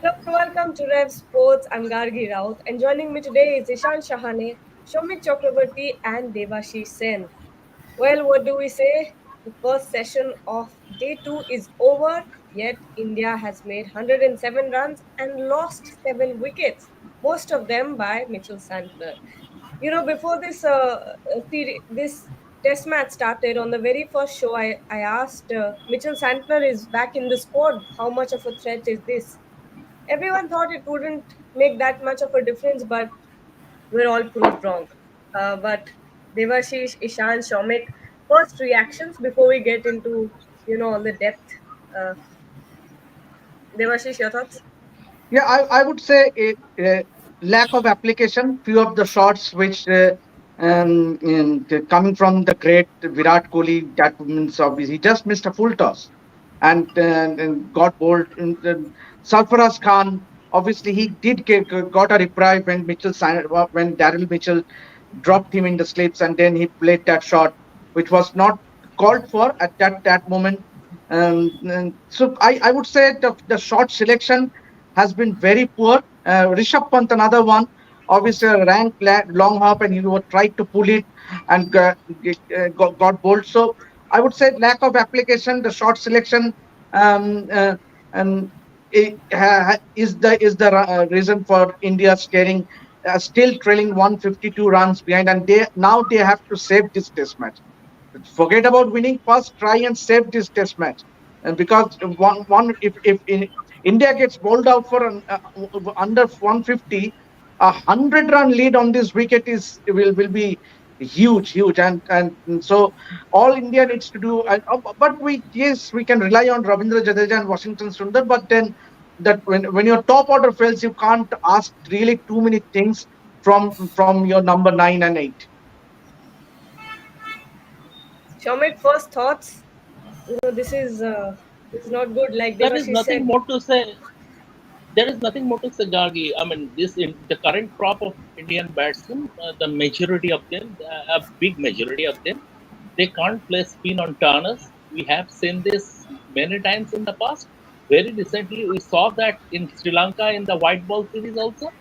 Hello, welcome to Rev Sports. I'm Gargi Raut, and joining me today is Ishan Shahane, Shomit Chakrabarti, and Devashish Sen. Well, what do we say? The first session of day two is over, yet India has made 107 runs and lost 7 wickets, most of them by Mitchell Santner. Before this test match started, on the very first show, I asked Mitchell Santner is back in the squad. How much of a threat is this? Everyone thought it wouldn't make that much of a difference, but we're all proved wrong. But Devashish, Ishan, Shomik, first reactions before we get into all the depth. Uh, Devashish, your thoughts? Yeah, I would say a lack of application. Few of the shots which coming from the great Virat Kohli, that means obviously he just missed a full toss and got bowled. Sarfaraz Khan, obviously he did got a reprieve when when Daryl Mitchell dropped him in the slips and then he played that shot, which was not called for at that moment. So I would say the shot selection has been very poor. Rishabh Pant, another one, obviously a long hop and he tried to pull it and got bowled. So I would say lack of application, the shot selection, um, uh, and is the reason for India staring, still trailing 152 runs behind, and they have to save this test match. Forget about winning. First, try and save this test match, and because if India gets bowled out for under 150, 100-run lead on this wicket will be huge, and so all India needs to do. But we can rely on Ravindra Jadeja and Washington Sundar, but then that when your top order fails, you can't ask really too many things from your number 9 and 8. Shomik, first thoughts. This is not good. Like There is Devashish nothing said, more to say. There is nothing more to say, Gargi. I mean, the current crop of Indian batsmen, the majority of them, a big majority of them, they can't play spin on turners. We have seen this many times in the past. Very recently, we saw that in Sri Lanka in the white ball series also.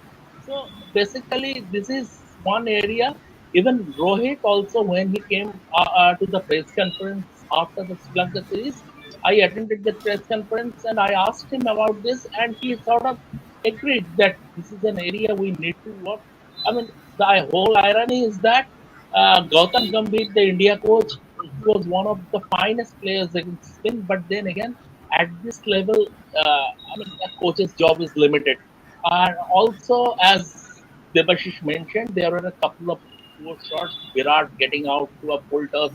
So basically, this is one area. Even Rohit also, when he came to the press conference after the Sri Lanka series, I attended the press conference and I asked him about this, and he sort of agreed that this is an area we need to work. I mean, the whole irony is that Gautam Gambhir, the India coach, he was one of the finest players against spin, but then again, at this level, I mean, a coach's job is limited. And also, as Debashish mentioned, there were a couple of poor shots. Virat getting out to a full toss,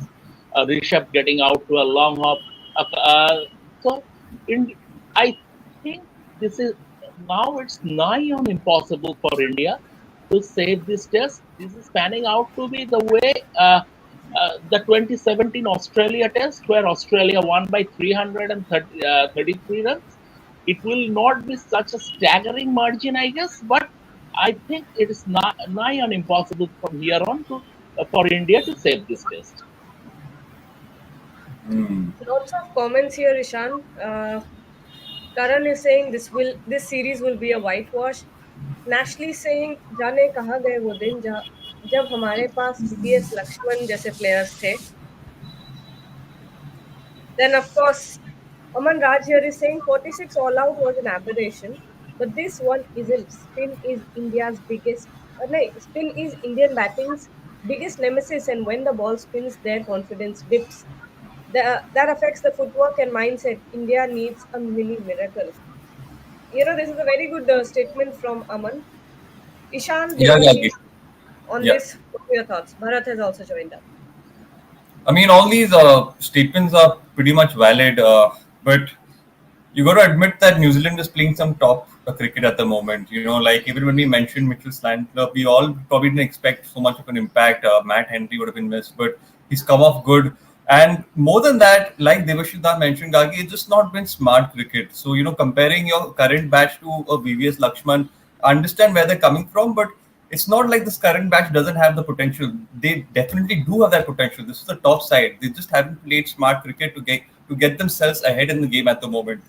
Rishabh getting out to a long hop. So, in, I think this is now it's nigh on impossible for India to save this test. This is panning out to be the way the 2017 Australia test, where Australia won by 333 runs. It will not be such a staggering margin, I guess, but I think it is not nigh on impossible from here on to for India to save this test. Hmm. lots of comments here, Ishan. Karan is saying this series will be a whitewash. Nashli is saying जाने कहाँ गए वो दिन जब हमारे पास VVS Lakshman जैसे players थे. Then of course Aman Raj here is saying 46 all out was an aberration, but this one isn't. Spin is Indian batting's biggest nemesis, and when the ball spins, their confidence dips. That affects the footwork and mindset. India needs a mini miracle. This is a very good statement from Aman. Ishan, Yeah, Devashish, Gagi. on Yeah. this, what are your thoughts? Bharat has also joined up. I mean, all these statements are pretty much valid, but you got to admit that New Zealand is playing some top cricket at the moment. You know, like even when we mentioned Mitchell Santner, we all probably didn't expect so much of an impact. Matt Henry would have been missed, but he's come off good. And more than that, like Devashida mentioned, Gagi, it's just not been smart cricket. So, you know, comparing your current batch to a VVS Lakshman, I understand where they're coming from, but it's not like this current batch doesn't have the potential. They definitely do have that potential. This is the top side. They just haven't played smart cricket to get themselves ahead in the game at the moment.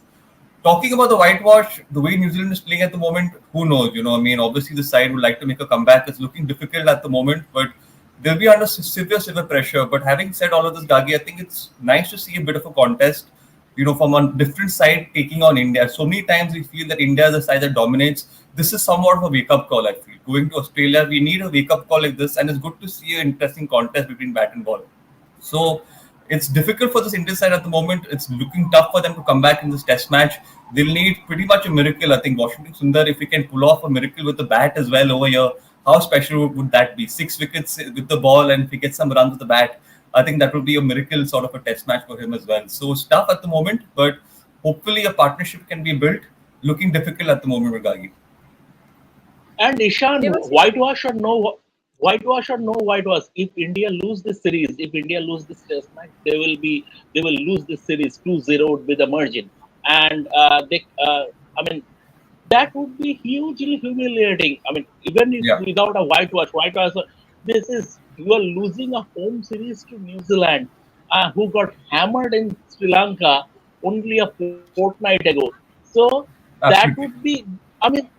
talking about the whitewash, the way New Zealand is playing at the moment, who knows? I mean, obviously the side would like to make a comeback. It's looking difficult at the moment, but they'll be under severe pressure. But having said all of this, Gagi, I think it's nice to see a bit of a contest. From a different side taking on India. So many times we feel that India is the side that dominates. This is somewhat of a wake-up call, I feel. Going to Australia, we need a wake-up call like this, and it's good to see an interesting contest between bat and ball. So it's difficult for this Indian side at the moment. It's looking tough for them to come back in this test match. They'll need pretty much a miracle. I think Washington Sundar, if he can pull off a miracle with the bat as well over here, how special would that be? 6 wickets with the ball, and if he gets some runs with the bat, I think that would be a miracle sort of a test match for him as well. So it's tough at the moment, but hopefully a partnership can be built. Looking difficult at the moment, Gagi. And Ishan, Devas- whitewash or no whitewash. If India lose this series, if India lose this test match, they will lose this series 2-0 with a margin, and I mean, that would be hugely humiliating. I mean, even if Yeah, without a whitewash, this is you are losing a home series to New Zealand, who got hammered in Sri Lanka only a fortnight ago. So that would absolutely. be, I mean,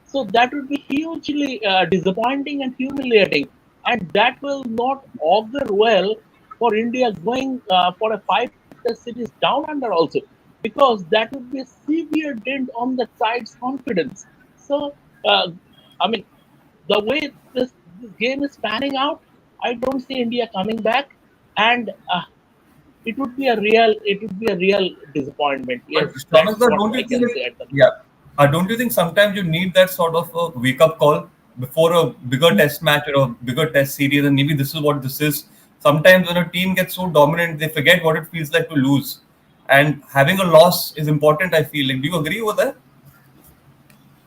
so that would be hugely disappointing and humiliating, and that will not augur well for India going for a five-test series down under also, because that would be a severe dent on the side's confidence. So, uh, I mean, the way this game is panning out, I don't see India coming back, and it would be a real disappointment. But Yes, Thomas, that's what don't I you think can that, say at the moment. yeah, don't you think sometimes you need that sort of a wake up call before a bigger test match or a bigger test series? And maybe this is what this is. Sometimes when a team gets so dominant, they forget what it feels like to lose. And having a loss is important, I feel. Like, do you agree with that?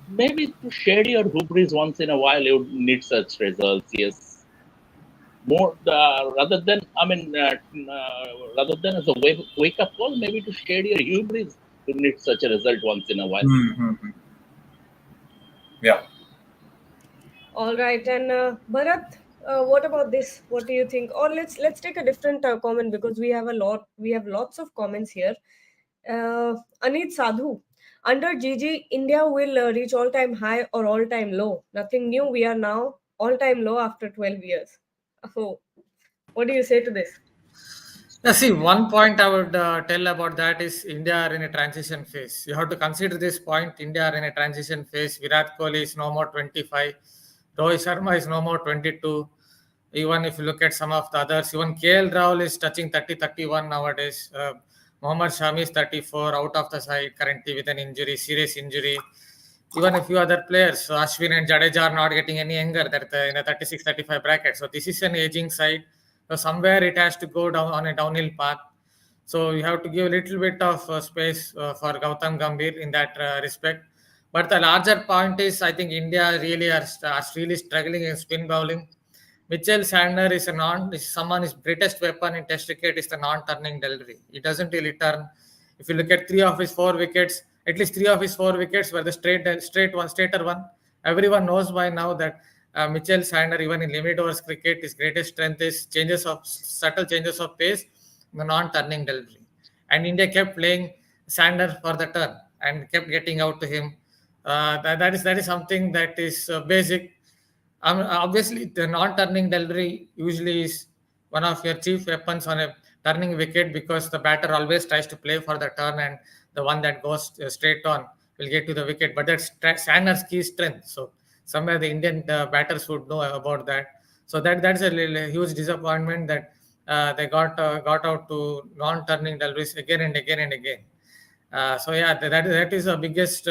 Maybe to shade your hubris once in a while, you would need such results. Yes, more rather than rather than as a wake up call, maybe to shade your hubris, you need such a result once in a while. Mm-hmm. Yeah. All right, and Bharat, what about this? What do you think? Or let's take a different comment because we have a lot. We have lots of comments here. Anit Sadhu, under GG, India will reach all-time high or all-time low. Nothing new. We are now all-time low after 12 years. Oh, what do you say to this? Yeah, see, one point I would tell about that is India are in a transition phase. You have to consider this point. India are in a transition phase. Virat Kohli is no more 25. Rohit Sharma is no more 22. Even if you look at some of the others, even KL Rahul is touching 30, 31 nowadays. Mohammad Shami is 34, out of the side currently with an injury, serious injury. Even a few other players, so Ashwin and Jadeja are not getting any younger. They're in the 36, 35 bracket. So this is an aging side. So somewhere it has to go down on a downhill path. So you have to give a little bit of space for Gautam Gambhir in that respect. But the larger point is, I think India really are really struggling in spin bowling. Mitchell Sandner is someone his greatest weapon in Test cricket is the non-turning delivery. He doesn't really turn. If you look at three of his four wickets, at least three of his four wickets were the straighter one. Everyone knows by now that Mitchell Sandner, even in limited overs cricket, his greatest strength is subtle changes of pace, the non-turning delivery. And India kept playing Sandner for the turn and kept getting out to him. That is something that is basic. Obviously, the non-turning delivery usually is one of your chief weapons on a turning wicket because the batter always tries to play for the turn and the one that goes straight on will get to the wicket. But that's Sandner's key strength. So somewhere the Indian batters would know about that. So that's a huge disappointment that they got out to non-turning deliveries again and again and again. So yeah, that is the biggest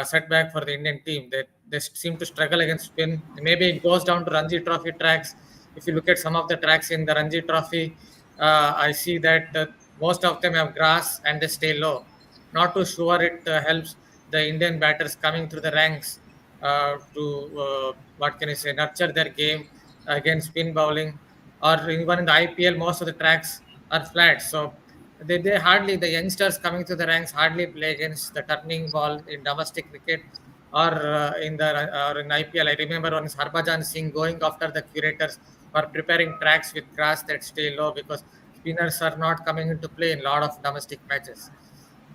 setback for the Indian team. That they seem to struggle against spin. Maybe it goes down to Ranji Trophy tracks. If you look at some of the tracks in the Ranji Trophy, I see that most of them have grass and they stay low. Not too sure it helps the Indian batters coming through the ranks to what can I say, nurture their game against spin bowling. Or even in the IPL, most of the tracks are flat. So they hardly the youngsters coming to the ranks hardly play against the turning ball in domestic cricket or in IPL. I remember once Harbhajan Singh going after the curators for preparing tracks with grass that stay low because spinners are not coming into play in a lot of domestic matches.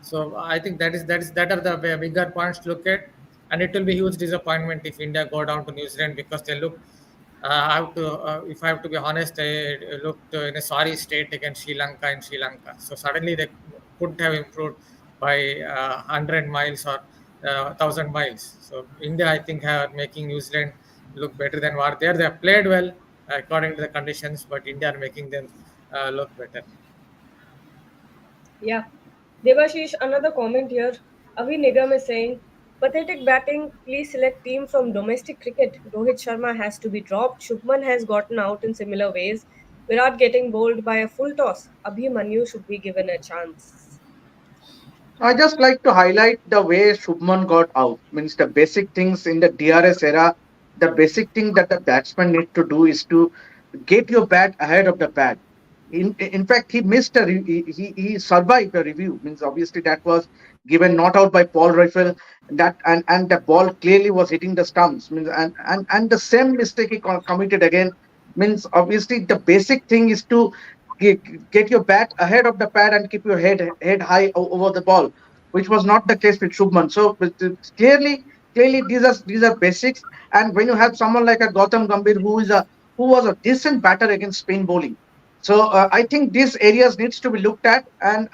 So I think that are the bigger points to look at, and it will be huge disappointment if India go down to New Zealand because they look. I have to, if I have to be honest, they looked in a sorry state against Sri Lanka in Sri Lanka. So suddenly they couldn't have improved by 100 miles or 1,000 miles. So India, I think, are making New Zealand look better than what they are. They have played well according to the conditions, but India are making them look better. Yeah. Devashish, another comment here. Avi Nigam is saying, pathetic batting, please select team from domestic cricket. Rohit Sharma has to be dropped. Shubman has gotten out in similar ways. Virat getting bowled by a full toss. Abhimanyu should be given a chance. I just like to highlight the way Shubman got out. Means the basic things in the DRS era, the basic thing that the batsman need to do is to get your bat ahead of the pad. In fact, he missed a he survived a review. Means obviously that was given not out by Paul Rifle. That and the ball clearly was hitting the stumps. Means and the same mistake he committed again. Means obviously the basic thing is to get your bat ahead of the pad and keep your head high over the ball, which was not the case with Shubman. So clearly these are basics. And when you have someone like a Gautam Gambhir who was a decent batter against spin bowling, so I think these areas needs to be looked at. And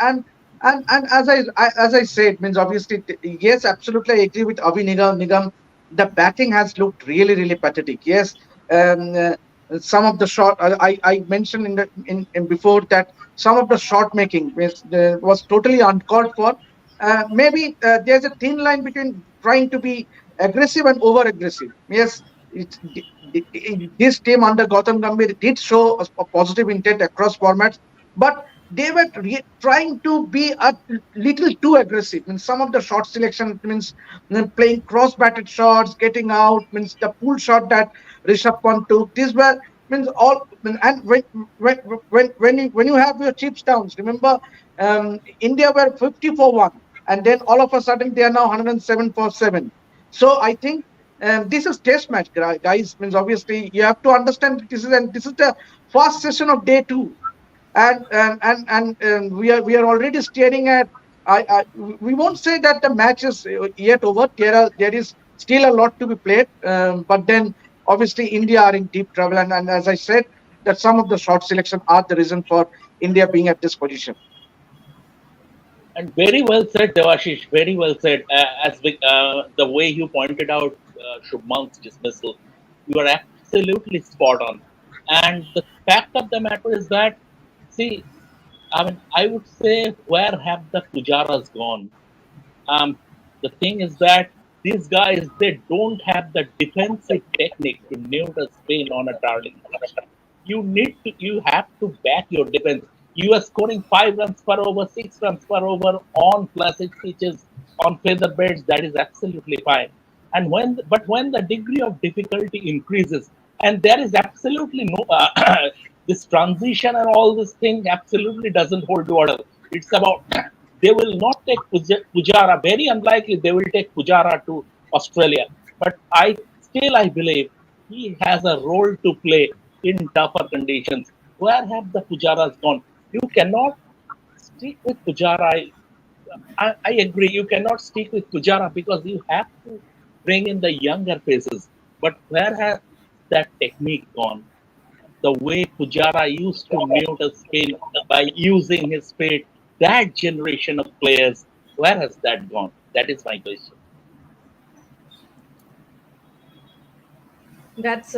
as I said, means obviously yes, absolutely I agree with Avi Nigam. The batting has looked really pathetic. Yes, um, uh, some of the shot I mentioned in before that some of the shot making was totally uncalled for. Maybe there's a thin line between trying to be aggressive and over aggressive. Yes, this team under Gautam Gambhir did show a positive intent across formats, but they were trying to be a little too aggressive. Means some of the shot selection means playing cross-batted shots, getting out. Means the pull shot that Rishabh Pant took. These were means all. And when you have your chips downs, remember India were 50 for one, and then all of a sudden they are now 107 for seven. So I think this is test match, guys. Means obviously you have to understand that this is the first session of day two, and we are already staring at. We won't say that the match is yet over. There is still a lot to be played, but then obviously India are in deep trouble, and as I said, that some of the short selection are the reason for India being at this position. And very well said, Devashish. Very well said. The way you pointed out Shubman's dismissal, you are absolutely spot on. And the fact of the matter is that, see, I mean, I would say, where have the Pujaras gone? Um, the thing is that these guys, they don't have the defensive technique to neuter Spain on a darling pitch. You have to back your defense. You are scoring 5 runs per over, 6 runs per over on classic pitches, on feather beds. That is absolutely fine. And when the degree of difficulty increases, and there is absolutely no this transition and all this thing absolutely doesn't hold water. It's about they will not take Pujara. Very unlikely they will take Pujara to Australia. But I believe he has a role to play in tougher conditions. Where have the Pujaras gone? You cannot stick with Pujara. I agree. You cannot stick with Pujara because you have to bring in the younger faces. But where has that technique gone? The way Pujara used to mute a spin by using his speed, that generation of players, where has that gone? That is my question. That's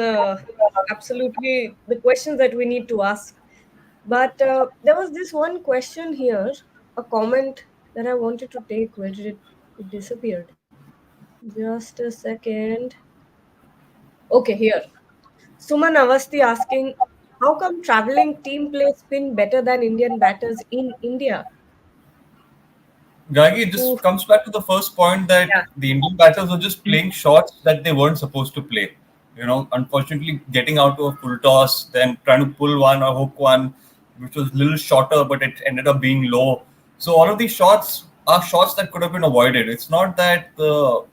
absolutely the questions that we need to ask. But there was this one question here, a comment that I wanted to take. Where did it disappeared? Just a second. Okay, here. Suman Avasti asking, how come traveling team plays spin better than Indian batters in India? Gagi, it Oof, just comes back to the first point that yeah. the Indian batters were just playing shots that they weren't supposed to play. Unfortunately, getting out to a full toss, then trying to pull one or hook one, which was a little shorter, but it ended up being low. So all of these shots are shots that could have been avoided. It's not that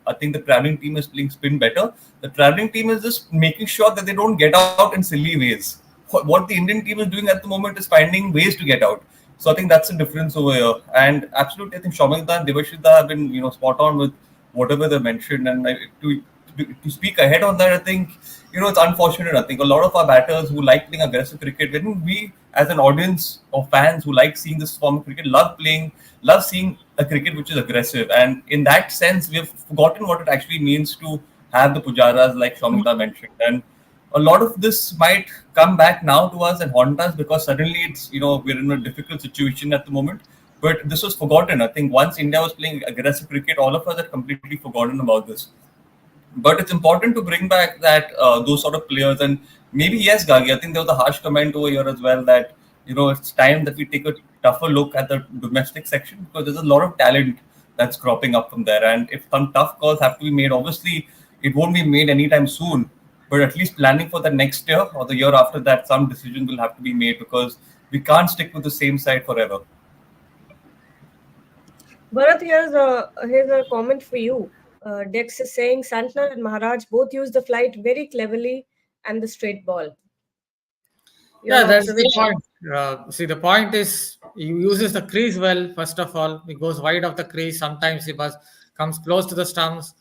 I think the traveling team is playing spin better. The traveling team is just making sure that they don't get out in silly ways. What the Indian team is doing at the moment is finding ways to get out. So I think that's the difference over here. And absolutely, I think Shomilda and Devashita have been, spot on with whatever they mentioned. And to speak ahead on that, I think, it's unfortunate. I think a lot of our batters who like playing aggressive cricket, when we, as an audience of fans who like seeing this form of cricket, love seeing a cricket which is aggressive. And in that sense, we have forgotten what it actually means to have the pujaras, like Shomilda mentioned. And a lot of this might come back now to us and haunt us because suddenly it's, we're in a difficult situation at the moment. But this was forgotten. I think once India was playing aggressive cricket, all of us had completely forgotten about this. But it's important to bring back that those sort of players. And maybe, yes, Gagi, I think there was a harsh comment over here as well that, it's time that we take a tougher look at the domestic section because there's a lot of talent that's cropping up from there. And if some tough calls have to be made, obviously it won't be made anytime soon. But at least planning for the next year or the year after that, some decisions will have to be made because we can't stick with the same side forever. Bharat, here's a comment for you. Dex is saying Santner and Maharaj both use the flight very cleverly and the straight ball. Yeah, Your that's the observation? point. See, the point is he uses the crease well. First of all, he goes wide of the crease. Sometimes he comes close to the stumps.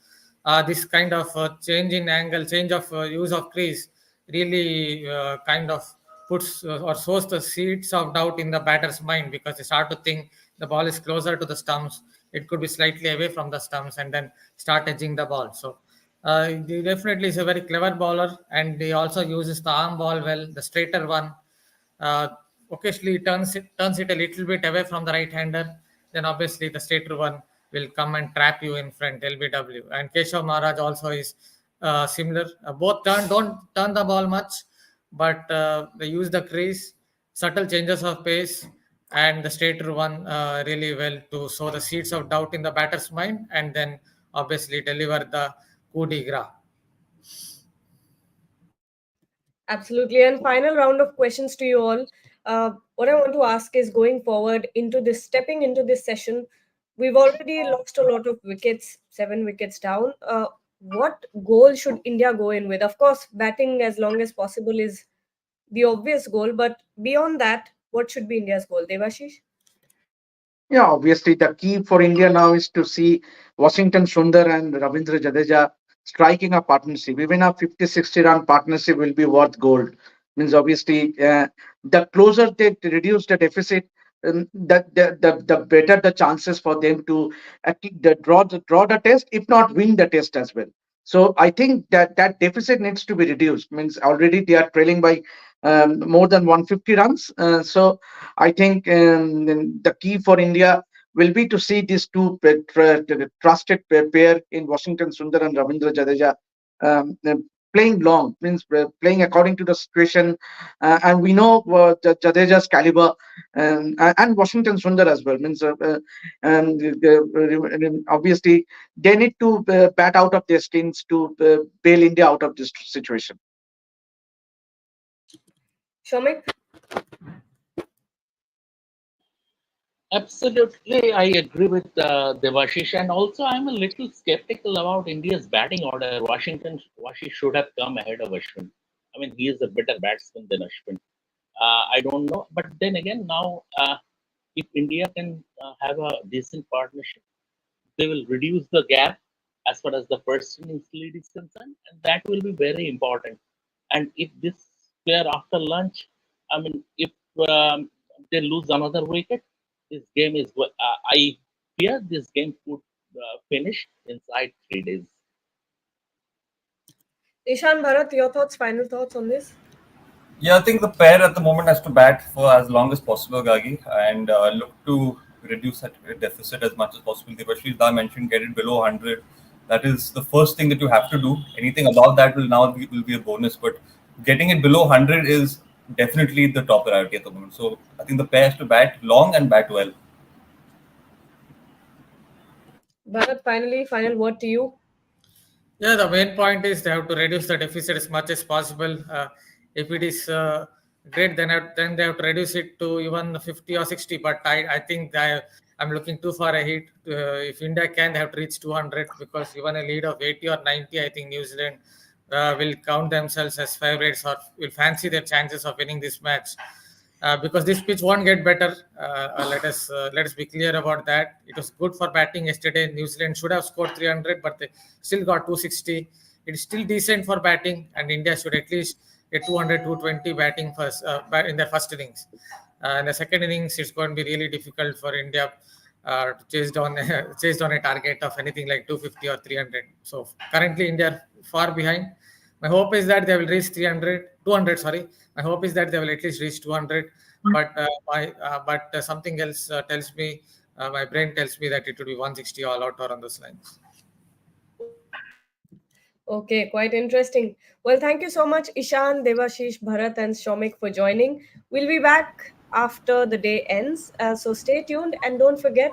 This kind of change in angle, change of use of crease, really kind of puts or sows the seeds of doubt in the batter's mind because they start to think the ball is closer to the stumps. It could be slightly away from the stumps, and then start edging the ball. So he definitely is a very clever bowler, and he also uses the arm ball well, the straighter one. Uh, Occasionally turns it a little bit away from the right hander. Then obviously the straighter one will come and trap you in front, LBW. And Keshav Maharaj also is similar. Both don't turn the ball much, but they use the crease, subtle changes of pace, and the straighter one really well to sow the seeds of doubt in the batter's mind, and then obviously deliver the coup de grace. Absolutely. And final round of questions to you all. What I want to ask is going forward stepping into this session, we've already lost a lot of wickets, 7 wickets down. What goal should India go in with? Of course, batting as long as possible is the obvious goal, but beyond that, what should be India's goal? Devashish? Yeah, obviously the key for India now is to see Washington Sundar and Ravindra Jadeja striking a partnership. Even a 50-60 run partnership will be worth gold. Means obviously the closer they reduce the deficit, the better the chances for them to draw the test, if not win the test as well. So I think that deficit needs to be reduced. Means already they are trailing by more than 150 runs. So I think the key for India will be to see these two trusted pair in Washington Sundar and Ravindra Jadeja playing long, means playing according to the situation. And we know Jadeja's caliber and Washington Sundar as well. Means obviously they need to bat out of their skins to bail India out of this situation. Shomik? Absolutely, I agree with Devashish, and also I'm a little skeptical about India's batting order. Washi should have come ahead of Ashwin. I mean, he is a better batsman than Ashwin. I don't know, but then again, now if India can have a decent partnership, they will reduce the gap as far as the first innings lead is concerned, and that will be very important. And if this player after lunch, I mean, if they lose another wicket, this game is. I fear this game could finish inside 3 days. Ishan, Bharat, your thoughts, final thoughts on this? Yeah, I think the pair at the moment has to bat for as long as possible, Gagi, and look to reduce that deficit as much as possible. Devashish Da mentioned get it below 100. That is the first thing that you have to do. Anything above that will be a bonus, but getting it below 100 is definitely the top priority at the moment. So I think the pair has to bat long and bat well. Bharat, final word to you. Yeah, the main point is they have to reduce the deficit as much as possible. If it is great, then they have to reduce it to even 50 or 60. But I think I'm looking too far ahead. If India can, they have to reach 200 because even a lead of 80 or 90, I think New Zealand will count themselves as favorites or will fancy their chances of winning this match. because this pitch won't get better. Let us be clear about that. It was good for batting yesterday. New Zealand should have scored 300, but they still got 260. It is still decent for batting, and India should at least get 200, 220 batting first in their first innings. In the second innings, it's going to be really difficult for India to chase down chase down a target of anything like 250 or 300. So currently, India are far behind. My hope is that they will reach 300, 200. Sorry, my hope is that they will at least reach 200. But something else tells me, my brain tells me that it will be 160 all out or on those lines. Okay, quite interesting. Well, thank you so much, Ishan, Devashish, Bharat, and Shomik for joining. We'll be back after the day ends. So stay tuned and don't forget